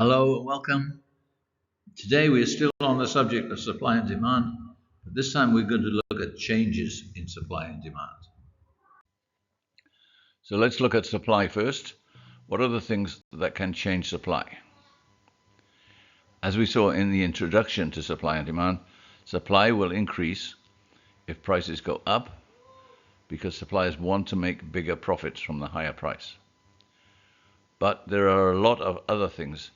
Hello and welcome. Today we are still on the subject of supply and demand, but this time we're going to look at changes in supply and demand. So let's look at supply first. What are the things that can change supply? As we saw in the introduction to supply and demand, supply will increase if prices go up because suppliers want to make bigger profits from the higher price. But there are a lot of other things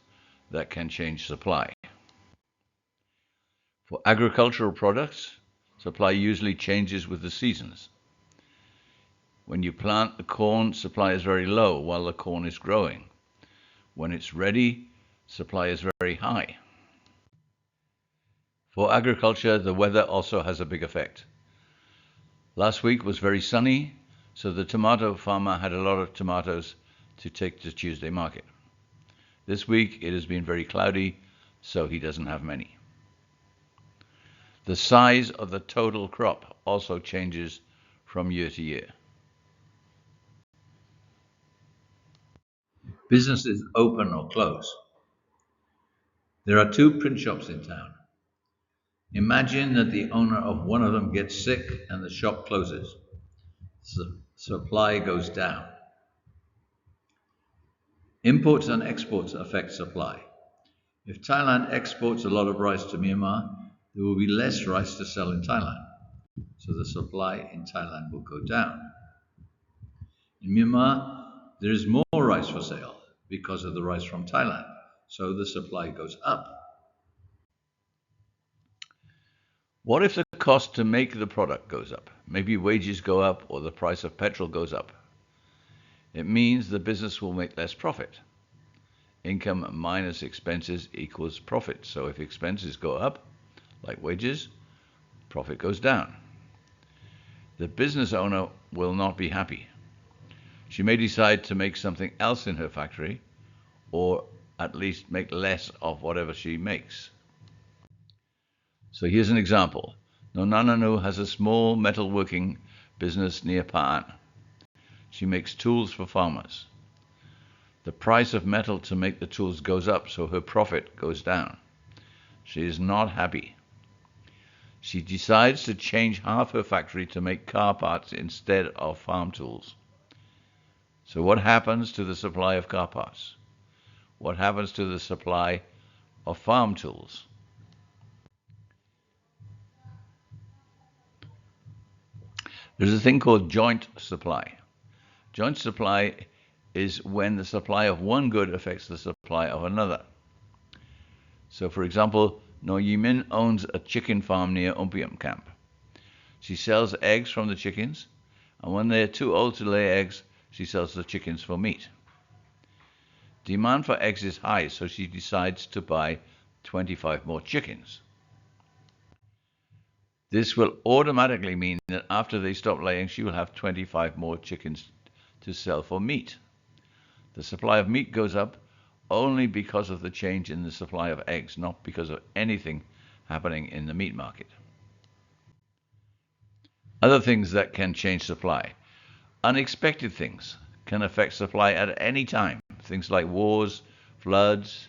that can change supply. For agricultural products, supply usually changes with the seasons. When you plant the corn, supply is very low while the corn is growing. When it's ready, supply is very high. For agriculture, the weather also has a big effect. Last week was very sunny, so the tomato farmer had a lot of tomatoes to take to Tuesday market. This week it has been very cloudy, so he doesn't have many. The size of the total crop also changes from year to year. Businesses open or close. There are two print shops in town. Imagine that the owner of one of them gets sick and the shop closes. Supply goes down. Imports and exports affect supply. If Thailand exports a lot of rice to Myanmar, there will be less rice to sell in Thailand, so the supply in Thailand will go down. In Myanmar, there is more rice for sale because of the rice from Thailand, so the supply goes up. What if the cost to make the product goes up? Maybe wages go up or the price of petrol goes up. It means the business will make less profit. Income minus expenses equals profit. So if expenses go up, like wages, profit goes down. The business owner will not be happy. She may decide to make something else in her factory, or at least make less of whatever she makes. So here's an example. Nonananu has a small metalworking business near Pa'an. She makes tools for farmers. The price of metal to make the tools goes up, so her profit goes down. She is not happy. She decides to change half her factory to make car parts instead of farm tools. So what happens to the supply of car parts? What happens to the supply of farm tools? There's a thing called joint supply. Joint supply is when the supply of one good affects the supply of another. So, for example, No Yimin owns a chicken farm near Opium Camp. She sells eggs from the chickens, and when they are too old to lay eggs, she sells the chickens for meat. Demand for eggs is high, so she decides to buy 25 more chickens. This will automatically mean that after they stop laying, she will have 25 more chickens to sell for meat. The supply of meat goes up only because of the change in the supply of eggs, not because of anything happening in the meat market. Other things that can change supply. Unexpected things can affect supply at any time. Things like wars, floods,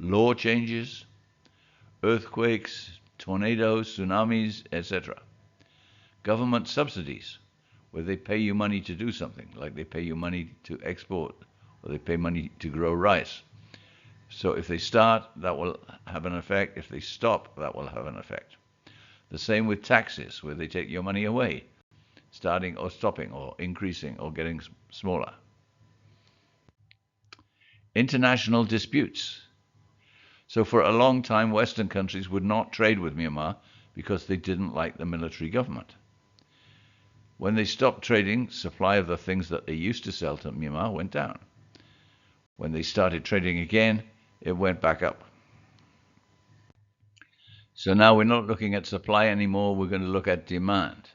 law changes, earthquakes, tornadoes, tsunamis, etc. Government subsidies, where they pay you money to do something, like they pay you money to export, or they pay money to grow rice. So if they start, that will have an effect. If they stop, that will have an effect. The same with taxes, where they take your money away, starting or stopping or increasing or getting smaller. International disputes. So for a long time, Western countries would not trade with Myanmar because they didn't like the military government. When they stopped trading, supply of the things that they used to sell to Myanmar went down. When they started trading again, it went back up. So now we're not looking at supply anymore, we're going to look at demand.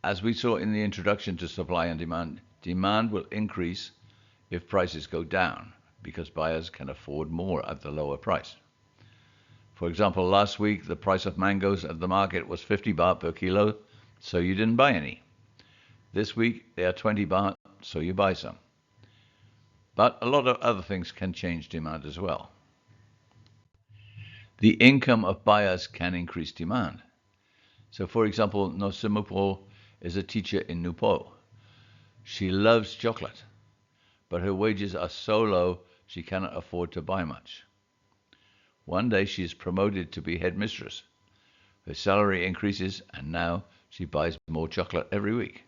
As we saw in the introduction to supply and demand, demand will increase if prices go down, because buyers can afford more at the lower price. For example, last week the price of mangoes at the market was 50 baht per kilo, so you didn't buy any. This week they are 20 baht, so you buy some. But a lot of other things can change demand as well. The income of buyers can increase demand. So, for example, Nosimupo is a teacher in Nupo. She loves chocolate, but her wages are so low she cannot afford to buy much. One day she is promoted to be headmistress. Her salary increases, and now she buys more chocolate every week.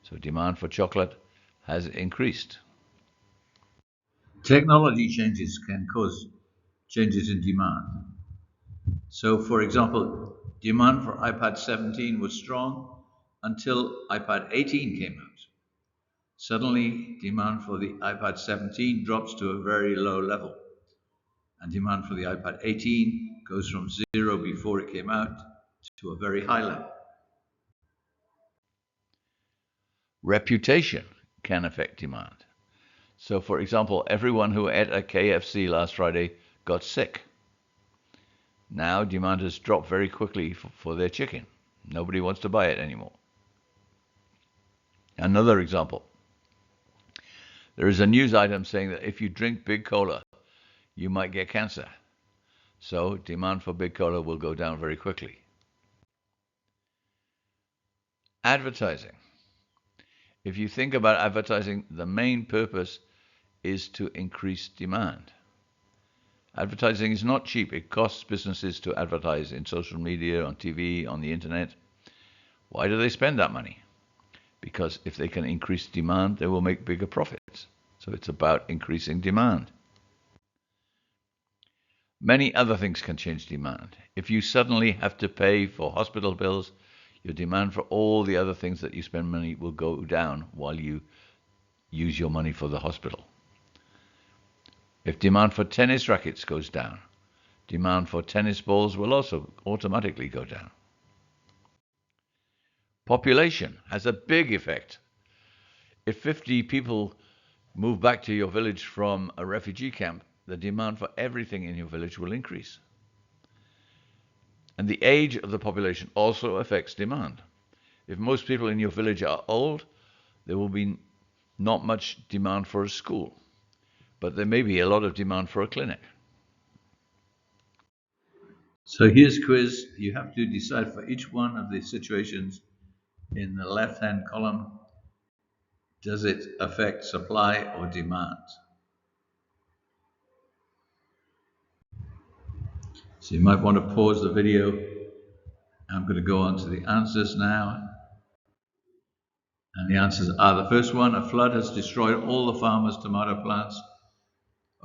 So demand for chocolate has increased. Technology changes can cause changes in demand. So, for example, demand for iPad 17 was strong until iPad 18 came out. Suddenly, demand for the iPad 17 drops to a very low level, and demand for the iPad 18 goes from zero before it came out to a very high level. Reputation can affect demand. So, for example, everyone who ate at KFC last Friday got sick. Now demand has dropped very quickly for their chicken. Nobody wants to buy it anymore. Another example. There is a news item saying that if you drink Big Cola, you might get cancer. So demand for Big Cola will go down very quickly. Advertising. If you think about advertising, the main purpose is to increase demand. Advertising is not cheap. It costs businesses to advertise in social media, on TV, on the internet. Why do they spend that money? Because if they can increase demand, they will make bigger profits. So it's about increasing demand. Many other things can change demand. If you suddenly have to pay for hospital bills, your demand for all the other things that you spend money will go down while you use your money for the hospital. If demand for tennis rackets goes down, demand for tennis balls will also automatically go down. Population has a big effect. If 50 people move back to your village from a refugee camp, the demand for everything in your village will increase. And the age of the population also affects demand. If most people in your village are old, there will be not much demand for a school, but there may be a lot of demand for a clinic. So here's a quiz. You have to decide for each one of the situations in the left-hand column, does it affect supply or demand? So you might want to pause the video. I'm going to go on to the answers now. And the answers are the first one, a flood has destroyed all the farmers' tomato plants.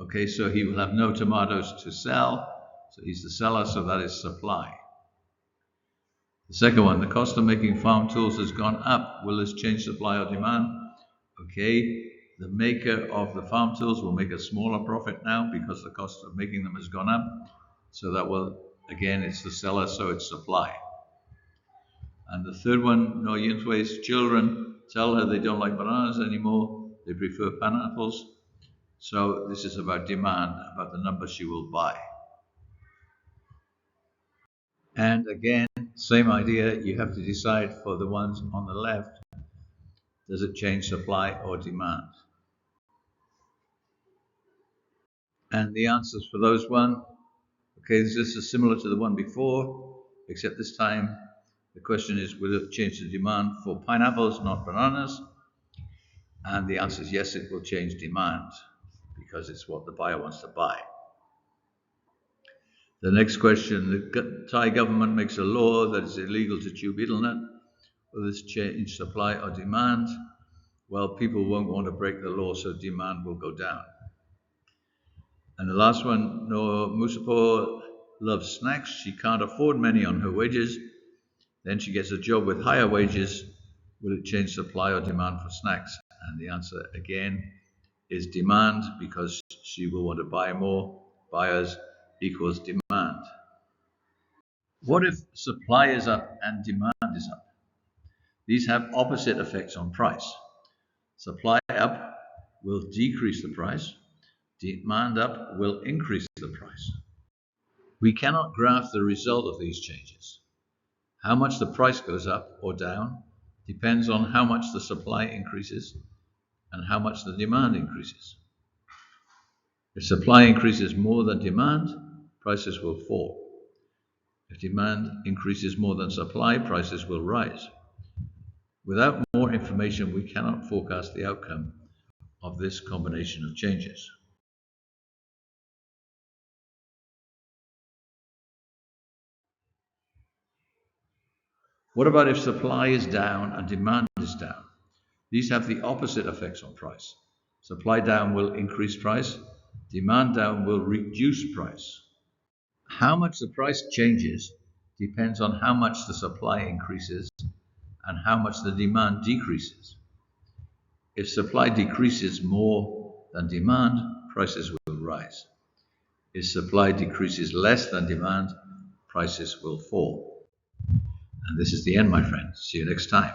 Okay, so he will have no tomatoes to sell. So he's the seller, so that is supply. The second one, the cost of making farm tools has gone up. Will this change supply or demand? Okay, the maker of the farm tools will make a smaller profit now because the cost of making them has gone up. So that will, again, it's the seller, so it's supply. And the third one, No Yintwei's children tell her they don't like bananas anymore. They prefer pineapples. So this is about demand, about the number she will buy. And again, same idea, you have to decide for the ones on the left, does it change supply or demand? And the answers for those one, okay, this is similar to the one before, except this time the question is, will it change the demand for pineapples, not bananas? And the answer is yes, it will change demand because it's what the buyer wants to buy. The next question, the Thai government makes a law that it's illegal to chew betel nut. Will this change supply or demand? Well, people won't want to break the law, so demand will go down. And the last one, No Musapo loves snacks. She can't afford many on her wages. Then she gets a job with higher wages. Will it change supply or demand for snacks? And the answer again is demand, because she will want to buy more. Buyers equals demand. What if supply is up and demand is up? These have opposite effects on price. Supply up will decrease the price. Demand up will increase the price. We cannot graph the result of these changes. How much the price goes up or down depends on how much the supply increases and how much the demand increases. If supply increases more than demand, prices will fall. If demand increases more than supply, prices will rise. Without more information, we cannot forecast the outcome of this combination of changes. What about if supply is down and demand is down? These have the opposite effects on price. Supply down will increase price, demand down will reduce price. How much the price changes depends on how much the supply increases and how much the demand decreases. If supply decreases more than demand, prices will rise. If supply decreases less than demand, prices will fall. And this is the end, my friends. See you next time.